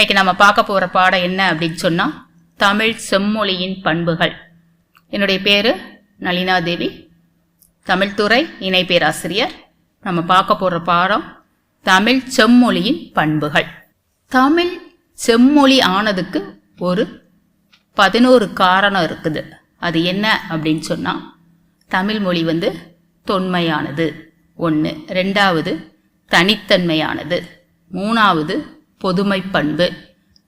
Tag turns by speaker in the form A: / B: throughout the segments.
A: இன்னைக்கு நம்ம பார்க்க போகிற பாடம் என்ன அப்படின்னு சொன்னால் தமிழ் செம்மொழியின் பண்புகள். என்னுடைய பேர் நளினா தேவி, தமிழ்துறை இணை பேராசிரியர். நம்ம பார்க்க போகிற பாடம் தமிழ் செம்மொழியின் பண்புகள். தமிழ் செம்மொழி ஆனதுக்கு ஒரு 11 காரணம் இருக்குது. அது என்ன அப்படின்னு சொன்னால், தமிழ் மொழி தொன்மையானது 1, 2வது தனித்தன்மையானது, 3வது பொதுமை பண்பு,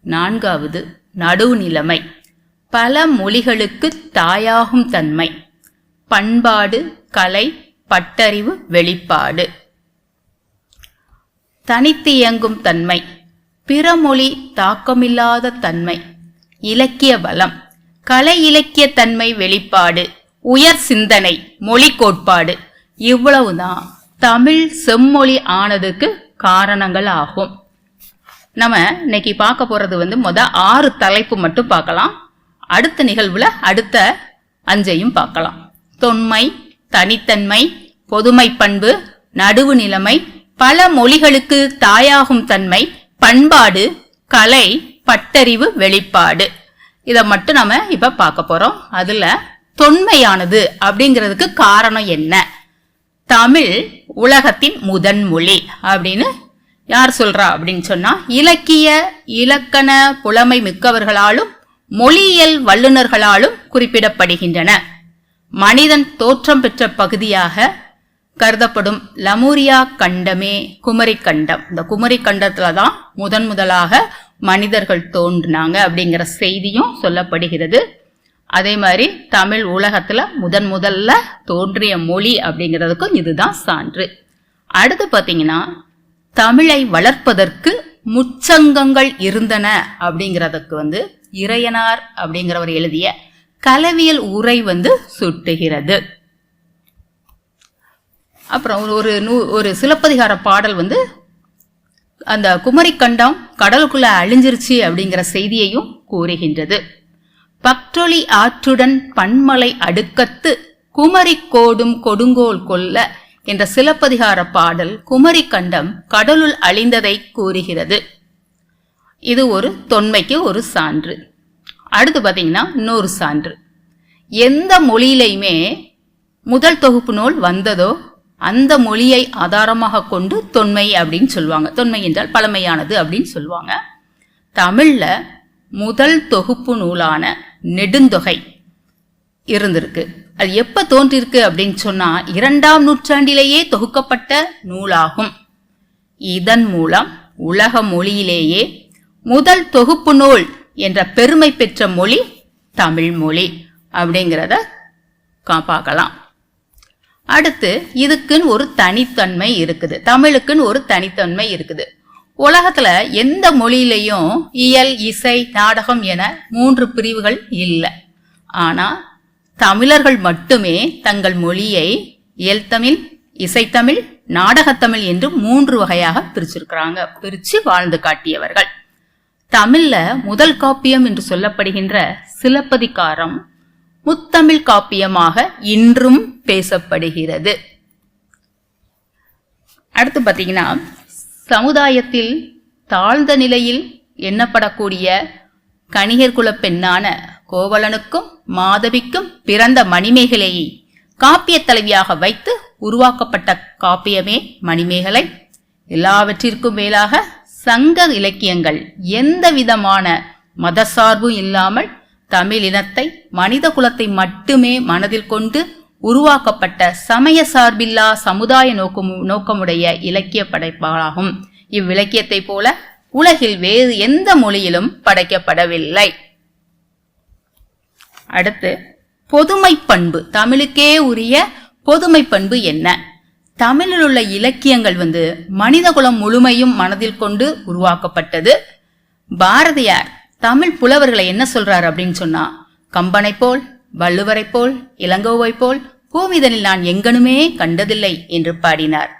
A: 4வது நடுவுநிலைமை, பல மொழிகளுக்கு தாயாகும் தன்மை, பண்பாடு, கலை, பட்டறிவு, வெளிப்பாடு. தனித்து இயங்கும் தன்மை, பிறமொழி தாக்கமில்லாத தன்மை, இலக்கிய பலம், கலை இலக்கிய தன்மை, வெளிப்பாடு, உயர் சிந்தனை, மொழி கோட்பாடு. இவ்வளவுதான் தமிழ் செம்மொழி ஆனதுக்கு காரணங்கள் ஆகும். நம்ம இன்னைக்கு பார்க்க போறது 6 தலைப்பு மட்டும் பார்க்கலாம். அடுத்த நிகழ்வுல அடுத்த 5ஐயும் பார்க்கலாம். தொன்மை, தனித்தன்மை, பொதுமை பண்பு, நடுவு நிலைமை, பல மொழிகளுக்கு தாயாகும் தன்மை, பண்பாடு, கலை, பட்டறிவு, வெளிப்பாடு. இதை மட்டும் நம்ம இப்ப பார்க்க போறோம். அதுல தொன்மையானது அப்படிங்கிறதுக்கு காரணம் என்ன? தமிழ் உலகத்தின் முதன் மொழி அப்படின்னு யார் சொல்றா அப்படின்னு சொன்னா, இலக்கிய இலக்கண புலமை மிக்கவர்களாலும் மொழியியல் வல்லுநர்களாலும் குறிப்பிடப்படுகின்றன. மனிதன் தோற்றம் பெற்ற பகுதியாக கருதப்படும் லமூரியா கண்டமே குமரி கண்டம். இந்த குமரி கண்டத்துல தான் முதலாக மனிதர்கள் தோன்றினாங்க அப்படிங்கிற செய்தியும் சொல்லப்படுகிறது. அதே மாதிரி தமிழ் உலகத்துல முதல்ல தோன்றிய மொழி அப்படிங்கிறதுக்கும் இதுதான் சான்று. அடுத்து பாத்தீங்கன்னா, தமிழை வளர்ப்பதற்கு முச்சங்கங்கள் இருந்தன அப்படிங்கிறதுக்கு இறையனார் அப்படிங்கிறவர் எழுதிய கலவியல் உரை சுட்டுகிறது. அப்புறம் ஒரு சிலப்பதிகார பாடல் அந்த குமரி கண்டம் கடலுக்குள்ள அழிஞ்சிருச்சு அப்படிங்கிற செய்தியையும் கூறுகின்றது. பக்டொளி ஆற்றுடன் பன்மலை அடுக்கத்து குமரி கோடும் கொடுங்கோல் கொல்ல என்ற சிலப்பதிகார பாடல் குமரி கண்டம் கடலுள் அழிந்ததை கூறுகிறது. இது ஒரு தொன்மைக்கு ஒரு சான்று. அடுத்து பாத்தீங்கன்னா, இன்னொரு சான்று, எந்த மொழியிலையுமே முதல் தொகுப்பு நூல் வந்ததோ அந்த மொழியை ஆதாரமாக கொண்டு தொன்மை அப்படின்னு சொல்லுவாங்க. தொன்மை என்றால் பழமையானது அப்படின்னு சொல்லுவாங்க. தமிழ்ல முதல் தொகுப்பு நூலான நெடுந்தொகை இருந்திருக்கு. அது எப்ப தோன்றிருக்கு அப்படின்னு சொன்னா, 2ஆம் நூற்றாண்டிலேயே தொகுக்கப்பட்ட நூலாகும். இதன் மூலம் உலக மொழியிலேயே முதல் தொகுப்பு நூல் என்ற பெருமை பெற்ற மொழி தமிழ் மொழி அப்படிங்கிறத பார்க்கலாம். அடுத்து, இதுக்குன்னு ஒரு தனித்தன்மை இருக்குது. தமிழுக்குன்னு ஒரு தனித்தன்மை இருக்குது. உலகத்துல எந்த மொழியிலையும் இயல், இசை, நாடகம் என 3 பிரிவுகள் இல்லை. ஆனா தமிழர்கள் மட்டுமே தங்கள் மொழியை இயல் தமிழ், இசைத்தமிழ், நாடகத்தமிழ் என்று 3 வகையாக பிரிச்சிருக்கிறாங்க. பிரிச்சு வாழ்ந்து காட்டியவர்கள். தமிழ்ல முதல் காப்பியம் என்று சொல்லப்படுகின்ற சிலப்பதிகாரம் முத்தமிழ் காப்பியமாக இன்றும் பேசப்படுகிறது. அடுத்து பாத்தீங்கன்னா, சமுதாயத்தில் தாழ்ந்த நிலையில் எண்ணப்படக்கூடிய கணிகர் குல பெண்ணான கோவலனுக்கும் மாதவிக்கும் பிறந்த மணிமேகலையை காப்பிய தலைவியாக வைத்து உருவாக்கப்பட்ட காப்பியமே மணிமேகலை. எல்லாவற்றிற்கும் மேலாக சங்க இலக்கியங்கள் எந்த விதமான மதசார்பும் இல்லாமல் தமிழ் இனத்தை, மனித குலத்தை மட்டுமே மனதில் கொண்டு உருவாக்கப்பட்ட சமய சார்பில்லா சமுதாய நோக்கமுடைய இலக்கிய படைப்பாகும். இவ்விலக்கியத்தை போல உலகில் வேறு எந்த மொழியிலும் படைக்கப்படவில்லை. அடுத்து, பொதுமை பண்பு. தமிழுக்கே உரிய பொதுமை பண்பு என்ன? தமிழில் உள்ள இலக்கியங்கள் மனிதகுலம் முழுமையும் மனதில் கொண்டு உருவாக்கப்பட்டது. பாரதியார் தமிழ் புலவர்களை என்ன சொல்றாரு அப்படின்னு சொன்னா, கம்பனை போல், வள்ளுவரை போல், இளங்கோவை போல் பூமிதனில் நான் எங்கனுமே கண்டதில்லை என்று பாடினார்.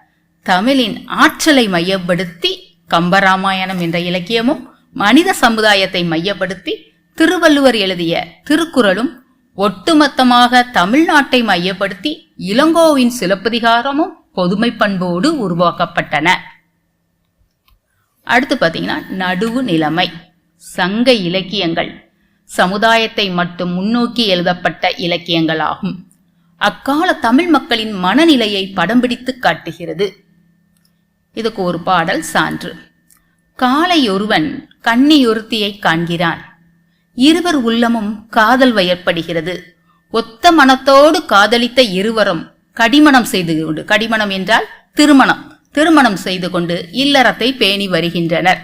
A: தமிழின் ஆற்றலை மையப்படுத்தி கம்பராமாயணம் என்ற இலக்கியமும், மனித சமுதாயத்தை மையப்படுத்தி திருவள்ளுவர் எழுதிய திருக்குறளும், ஒட்டுமொத்தமாக தமிழ்நாட்டை மையப்படுத்தி இளங்கோவின் சிலப்பதிகாரமும் பொதுமை பண்போடு உருவாக்கப்பட்டன. அடுத்து பாத்தீங்கன்னா, நடுவு நிலைமை. சங்க இலக்கியங்கள் சமுதாயத்தை மட்டும் முன்னோக்கி எழுதப்பட்ட இலக்கியங்களாகும். அக்கால தமிழ் மக்களின் மனநிலையை படம் பிடித்து காட்டுகிறது. இதுக்கு ஒரு பாடல் சான்று. காலை ஒருவன் கன்னியொருத்தியை காண்கிறான். இருவர் உள்ளமும் காதல் வயப்படுகிறது. ஒத்த மனத்தோடு காதலித்த இருவரும் கடிமணம் செய்து கொண்டு, கடிமணம் என்றால் திருமணம் செய்து கொண்டு இல்லறத்தை பேணி வருகின்றனர்.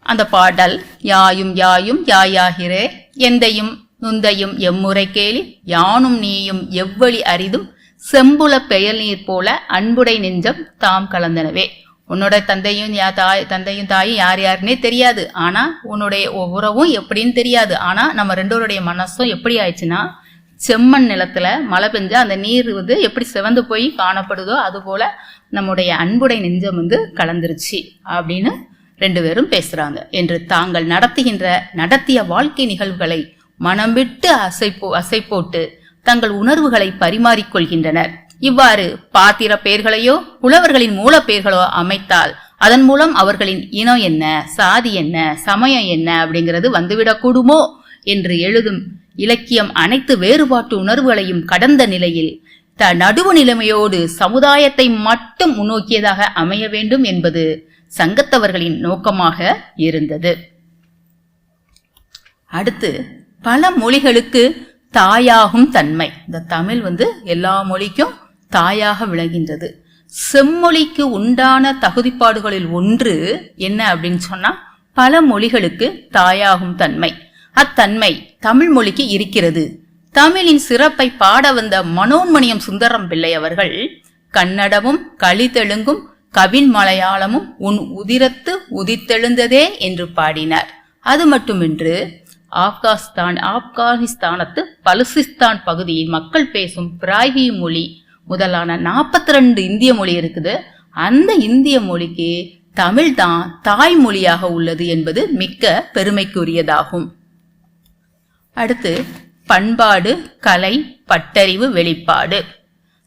A: அந்த பாடல் யாயும் யாயும் யாயாகிறே எந்தையும் நுந்தையும் எம்முறை கேலி யானும் நீயும் எவ்வழி அரிதும் செம்புல பெயல் நீர் போல அன்புடை நெஞ்சம் தாம் கலந்தனவே. உன்னோட தந்தையும் தாயும் யார் யாருன்னே தெரியாது, ஆனா உன்னுடைய உறவும் எப்படின்னு தெரியாது. ஆனா நம்ம ரெண்டோருடைய மனசும் எப்படி ஆயிடுச்சுன்னா, செம்மண் நிலத்துல மழை பெஞ்சா அந்த நீர் எப்படி சிவந்து போய் காணப்படுதோ அது போல நம்முடைய அன்புடை நெஞ்சம் கலந்துருச்சு அப்படின்னு ரெண்டு பேரும் பேசுறாங்க என்று தாங்கள் நடத்திய வாழ்க்கை நிகழ்வுகளை மனம் விட்டு அசை போட்டு தங்கள் உணர்வுகளை பரிமாறிக்கொள்கின்றனர். இவ்வாறு பாத்திர பெயர்களையோ புலவர்களின் மூல பெயர்களோ அமைத்தால் அதன் மூலம் அவர்களின் இனம் என்ன, சாதி என்ன, சமயம் என்ன அப்படிங்கிறது வந்துவிடக்கூடுமோ என்று எழுதும் இலக்கியம் அனைத்து வேறுபாட்டு உணர்வுகளையும் கடந்த நிலையில் நடுவு நிலைமையோடு சமுதாயத்தை மட்டும் முன்னோக்கியதாக அமைய வேண்டும் என்பது சங்கத்தவர்களின் நோக்கமாக இருந்தது. அடுத்து பல மொழிகளுக்கு தாயாகும் தன்மை. இந்த தமிழ் எல்லா மொழிக்கும் தாயாக விளங்குகின்றது. செம்மொழிக்கு உண்டான தகுதிப்பாடுகளில் ஒன்று என்ன அப்படின்னு சொன்னா, பல மொழிகளுக்கு தாயாகும் தன்மை. அத்தன்மை தமிழ் மொழிக்கு இருக்கிறது. தமிழின் சிறப்பை பாட வந்த மனோன்மணியம் சுந்தரம் பிள்ளை அவர்கள் கன்னடமும் களித்தெலுங்கும் கவின் மலையாளமும் உன் உதிரத்து உதித்தெழுந்ததே என்று பாடினார். அது மட்டுமின்று ஆப்கானிஸ்தானத்து பலுசிஸ்தான் பகுதியில் மக்கள் பேசும் பிராய்வி மொழி முதலான 42 இந்திய மொழி இருக்குது. அந்த இந்திய மொழிக்கு தமிழ் தான் தாய்மொழியாக உள்ளது என்பது மிக்க பெருமைக்குரியதாகும். அடுத்து பண்பாடு, கலை, பட்டறிவு, வெளிப்பாடு.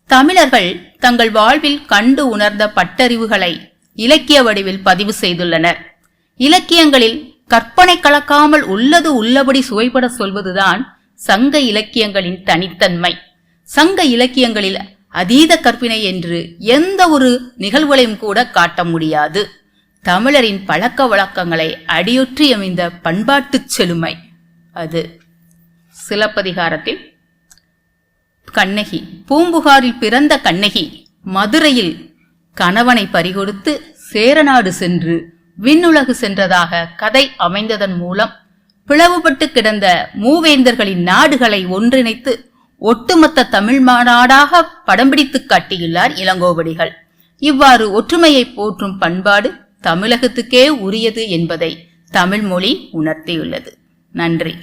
A: தமிழர்கள் தங்கள் வாழ்வில் கண்டு உணர்ந்த பட்டறிவுகளை இலக்கிய வடிவில் பதிவு செய்துள்ளனர். இலக்கியங்களில் கற்பனை கலக்காமல் உள்ளது உள்ளபடி சுவைபட சொல்வதுதான் சங்க இலக்கியங்களின் தனித்தன்மை. சங்க இலக்கியங்களில் அதீத கற்பினை என்று எந்த ஒரு நிகழ்வுகளையும் கூட காட்ட முடியாது. தமிழரின் பழக்க வழக்கங்களை அடியொற்றி அமைந்த பண்பாட்டு செழுமை அது. சிலப்பதிகாரத்தில் கண்ணகி, பூம்புகாரில் பிறந்த கண்ணகி மதுரையில் கணவனை பறிகொடுத்து சேரநாடு சென்று விண்ணுலகு சென்றதாக கதை அமைந்ததன் மூலம் பிளவுபட்டு கிடந்த மூவேந்தர்களின் நாடுகளை ஒன்றிணைத்து ஒட்டுமொத்த தமிழ் நாடாக படம் பிடித்து காட்டியுள்ளார் இளங்கோவடிகள். இவ்வாறு ஒற்றுமையை போற்றும் பண்பாடு தமிழகத்துக்கே உரியது என்பதை தமிழ் மொழி உணர்த்தியுள்ளது. நன்றி.